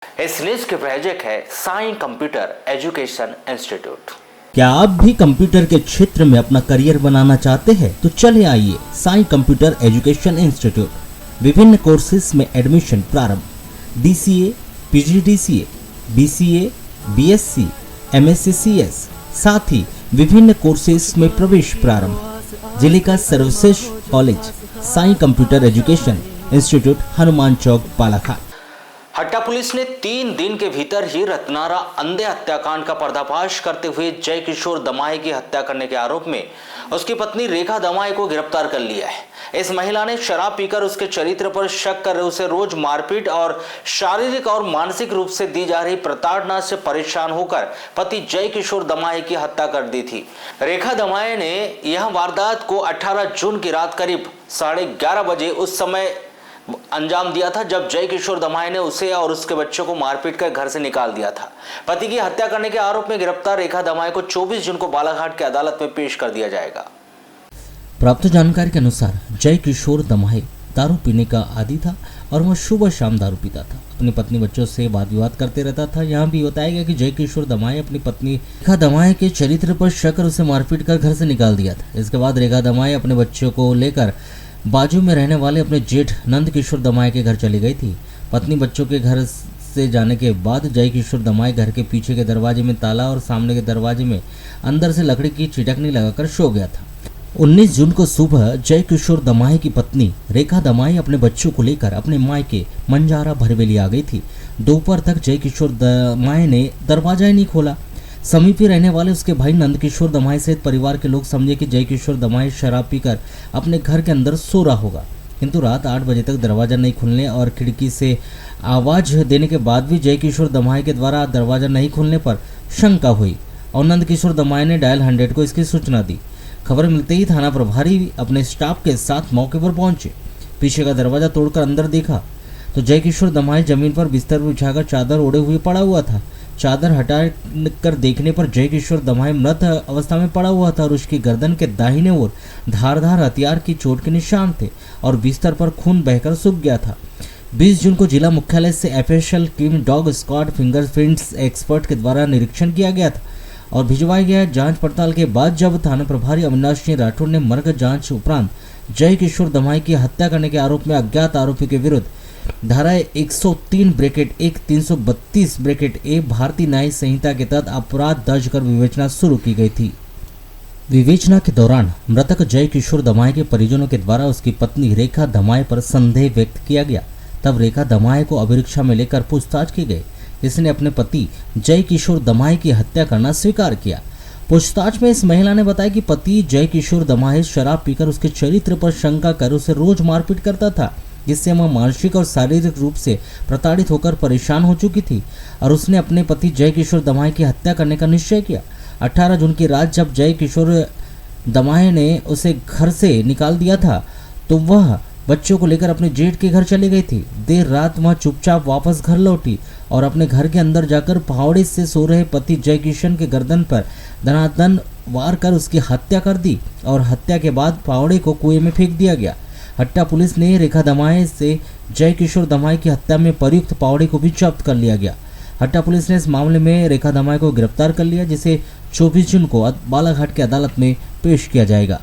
इस न्यूज के प्रायोजक है साई कंप्यूटर एजुकेशन इंस्टीट्यूट। क्या आप भी कंप्यूटर के क्षेत्र में अपना करियर बनाना चाहते हैं? तो चले आइए साई कंप्यूटर एजुकेशन इंस्टीट्यूट। विभिन्न कोर्सेज में एडमिशन प्रारंभ। DCA, PGDCA, BCA, BSc, MSc, साथ ही विभिन्न कोर्सेज में प्रवेश प्रारंभ। जिले का सर्वश्रेष्ठ college Sai computer education institute, Hanuman Chowk, Balaghat. Hatta police ने 3 दिन के भीतर ही रत्नारा अंधे हत्याकांड का पर्दाफाश करते हुए जय किशोर दमाई की हत्या करने के आरोप में उसकी पत्नी रेखा दमाई को गिरफ्तार कर लिया है। इस महिला ने शराब पीकर उसके चरित्र पर शक कर उसे रोज मारपीट और शारीरिक और मानसिक रूप से दी जा रही प्रताड़ना से परेशान होकर पति जय किशोर दमाई की हत्या कर दी थी। रेखा दमाई ने यह वारदात को 18 जून की रात करीब 11:30 बजे उस समय अंजाम दिया था जब जय किशोर दमाई ने उसे और उसके बच्चों को मारपीट कर घर से निकाल दिया था। पति की हत्या करने के आरोप में गिरफ्तार रेखा दमाई को 24 जून को बालाघाट की अदालत में पेश कर दिया जाएगा। प्राप्त जानकारी के अनुसार जय किशोर दमाई दारू पीने का आदी था और वह सुबह शाम दारू पीता था। अपनी पत्नी बच्चों से वाद विवाद करते रहता था। यहाँ भी बताया गया कि जय किशोर दमाई अपनी पत्नी रेखा दमाई के चरित्र पर शक कर उसे मारपीट कर घर से निकाल दिया था। इसके बाद रेखा दमाई अपने बच्चों को लेकर बाजू में रहने वाले अपने जेठ नंद किशोर दमाई के घर चली गई थी। पत्नी बच्चों के घर से जाने के बाद जय किशोर दमाई घर के पीछे के दरवाजे में ताला और सामने के दरवाजे में अंदर से लकड़ी की चिटकनी लगाकर सो गया था। 19 जून को सुबह जय किशोर दमाई की पत्नी रेखा दमाई अपने बच्चों को लेकर अपने मायके मंजारा भरवेली आ गई थी। दोपहर तक जय किशोर दमाई ने दरवाजा ही नहीं खोला। समीप ही रहने वाले उसके भाई नंद किशोर दमाई सहित परिवार के लोग समझे कि जय किशोर दमाई शराब पीकर अपने घर के अंदर सो रहा होगा, किंतु रात 8 बजे तक दरवाजा नहीं खुलने और खिड़की से आवाज देने के बाद भी जय किशोर दमाई के द्वारा दरवाजा नहीं खुलने पर शंका हुई और नंद किशोर दमाई ने डायल 100 को इसकी सूचना दी। खबर मिलते ही थाना प्रभारी अपने स्टाफ के साथ मौके पर पहुंचे। पीछे का दरवाजा तोड़कर अंदर देखा तो जय किशोर दमाई जमीन पर बिस्तर बिछाकर चादर ओढ़े हुए पड़ा हुआ था। चादर हटा कर देखने पर जय किशोर दमाई मृत अवस्था में पड़ा हुआ था और उसकी गर्दन के दाहिने ओर धारदार हथियार की चोट के निशान थे और बिस्तर पर खून बहकर सूख गया था। 20 जून को जिला मुख्यालय से FSL team dog squad fingerprints expert के द्वारा निरीक्षण किया गया था और भिजवाया गया। जांच पड़ताल के बाद जब थाना प्रभारी अविनाश सिंह राठौर ने मर्ग जांच उपरांत जय किशोर दमाई की हत्या करने के आरोप में अज्ञात आरोपी के विरुद्ध धारा 103(1) 332(a) भारतीय न्याय संहिता के तहत अपराध दर्ज कर विवेचना शुरू की गई थी। विवेचना के दौरान मृतक जय किशोर दमाई के परिजनों के द्वारा उसकी पत्नी रेखा दमाई पर संदेह व्यक्त किया गया। तब रेखा दमाई को अभिरक्षा में लेकर पूछताछ की गई। इसने अपने पति जय किशोर दमाई की हत्या करना स्वीकार किया। पूछताछ में इस महिला ने बताया कि पति जय किशोर दमाई शराब पीकर उसके चरित्र पर शंका कर उसे रोज मारपीट करता था, जिससे वह मानसिक और शारीरिक रूप से प्रताड़ित होकर परेशान हो चुकी थी और उसने अपने पति जय किशोर दमाई की हत्या करने का निश्चय किया। 18 जून की रात जब जय किशोर दमाई ने उसे घर से निकाल दिया था तो वह बच्चों को लेकर अपने जेठ के घर चली गई थी। देर रात वह चुपचाप वापस घर लौटी और अपने घर के अंदर जाकर फावड़े से सो रहे पति जय किशन के गर्दन पर धनाधन वार कर उसकी हत्या कर दी और हत्या के बाद फावड़े को कुएं में फेंक दिया गया। हट्टा पुलिस ने रेखा दमाई से जय किशोर दमाई की हत्या में प्रयुक्त फावड़े को भी जब्त कर लिया गया। हट्टा पुलिस ने इस मामले में रेखा दमाई को गिरफ्तार कर लिया, जिसे 24 जून को बालाघाट की अदालत में पेश किया जाएगा।